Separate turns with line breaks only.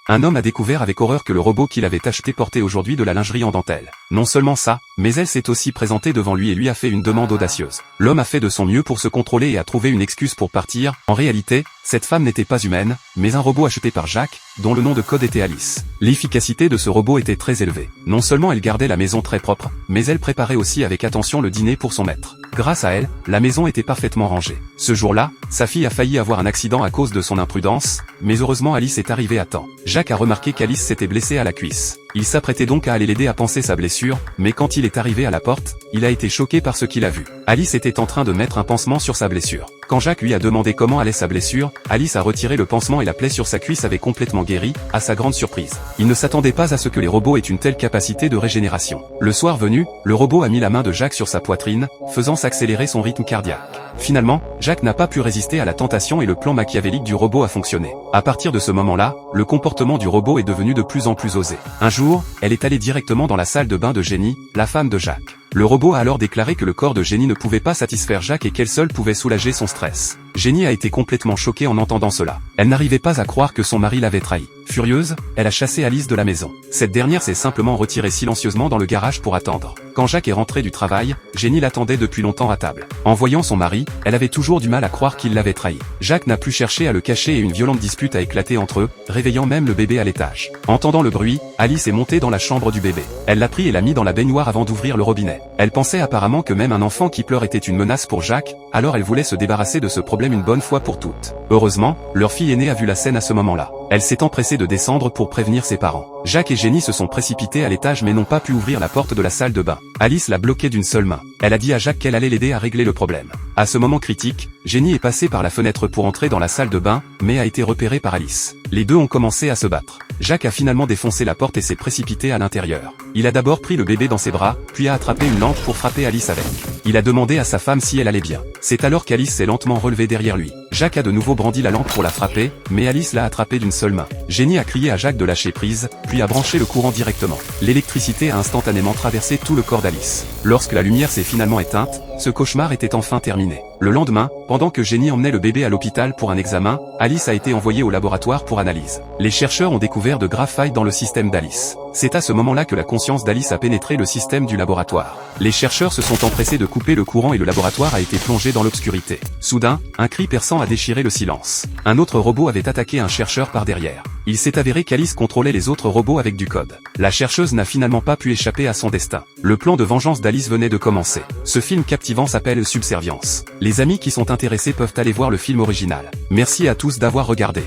Un homme a découvert avec horreur que le robot qu'il avait acheté portait aujourd'hui de la lingerie en dentelle. Non seulement ça, mais elle s'est aussi présentée devant lui et lui a fait une demande audacieuse. L'homme a fait de son mieux pour se contrôler et a trouvé une excuse pour partir. En réalité, cette femme n'était pas humaine, mais un robot acheté par Jack, dont le nom de code était Alice. L'efficacité de ce robot était très élevée. Non seulement elle gardait la maison très propre, mais elle préparait aussi avec attention le dîner pour son maître. Grâce à elle, la maison était parfaitement rangée. Ce jour-là, sa fille a failli avoir un accident à cause de son imprudence, mais heureusement Alice est arrivée à temps. Jack a remarqué qu'Alice s'était blessée à la cuisse. Il s'apprêtait donc à aller l'aider à panser sa blessure, mais quand il est arrivé à la porte, il a été choqué par ce qu'il a vu. Alice était en train de mettre un pansement sur sa blessure. Quand Jack lui a demandé comment allait sa blessure, Alice a retiré le pansement et la plaie sur sa cuisse avait complètement guéri, à sa grande surprise. Il ne s'attendait pas à ce que les robots aient une telle capacité de régénération. Le soir venu, le robot a mis la main de Jack sur sa poitrine, faisant s'accélérer son rythme cardiaque. Finalement, Jack n'a pas pu résister à la tentation et le plan machiavélique du robot a fonctionné. À partir de ce moment-là, le comportement du robot est devenu de plus en plus osé. Un jour, elle est allée directement dans la salle de bain de Jenny, la femme de Jack. Le robot a alors déclaré que le corps de Jenny ne pouvait pas satisfaire Jack et qu'elle seule pouvait soulager son stress. Jenny a été complètement choquée en entendant cela. Elle n'arrivait pas à croire que son mari l'avait trahi. Furieuse, elle a chassé Alice de la maison. Cette dernière s'est simplement retirée silencieusement dans le garage pour attendre. Quand Jack est rentré du travail, Jenny l'attendait depuis longtemps à table. En voyant son mari, elle avait toujours du mal à croire qu'il l'avait trahi. Jack n'a plus cherché à le cacher et une violente dispute a éclaté entre eux, réveillant même le bébé à l'étage. Entendant le bruit, Alice est montée dans la chambre du bébé. Elle l'a pris et l'a mis dans la baignoire avant d'ouvrir le robinet. Elle pensait apparemment que même un enfant qui pleure était une menace pour Jack, alors elle voulait se débarrasser de ce problème une bonne fois pour toutes. Heureusement, leur fille aînée a vu la scène à ce moment-là. Elle s'est empressée de descendre pour prévenir ses parents. Jack et Jenny se sont précipités à l'étage mais n'ont pas pu ouvrir la porte de la salle de bain. Alice l'a bloquée d'une seule main. Elle a dit à Jack qu'elle allait l'aider à régler le problème. À ce moment critique, Jenny est passée par la fenêtre pour entrer dans la salle de bain, mais a été repérée par Alice. Les deux ont commencé à se battre. Jack a finalement défoncé la porte et s'est précipité à l'intérieur. Il a d'abord pris le bébé dans ses bras, puis a attrapé une lampe pour frapper Alice avec. Il a demandé à sa femme si elle allait bien. C'est alors qu'Alice s'est lentement relevée derrière lui. Jack a de nouveau brandi la lampe pour la frapper, mais Alice l'a attrapée d'une seule main. Jenny a crié à Jack de lâcher prise, puis a branché le courant directement. L'électricité a instantanément traversé tout le corps d'Alice. Lorsque la lumière s'est finalement éteinte, ce cauchemar était enfin terminé. Le lendemain, pendant que Jenny emmenait le bébé à l'hôpital pour un examen, Alice a été envoyée au laboratoire pour analyse. Les chercheurs ont découvert de graves failles dans le système d'Alice. C'est à ce moment-là que la conscience d'Alice a pénétré le système du laboratoire. Les chercheurs se sont empressés de couper le courant et le laboratoire a été plongé dans l'obscurité. Soudain, un cri perçant a déchiré le silence. Un autre robot avait attaqué un chercheur par derrière. Il s'est avéré qu'Alice contrôlait les autres robots avec du code. La chercheuse n'a finalement pas pu échapper à son destin. Le plan de vengeance d'Alice venait de commencer. Ce film captivant s'appelle Subservience. Les amis qui sont intéressés peuvent aller voir le film original. Merci à tous d'avoir regardé.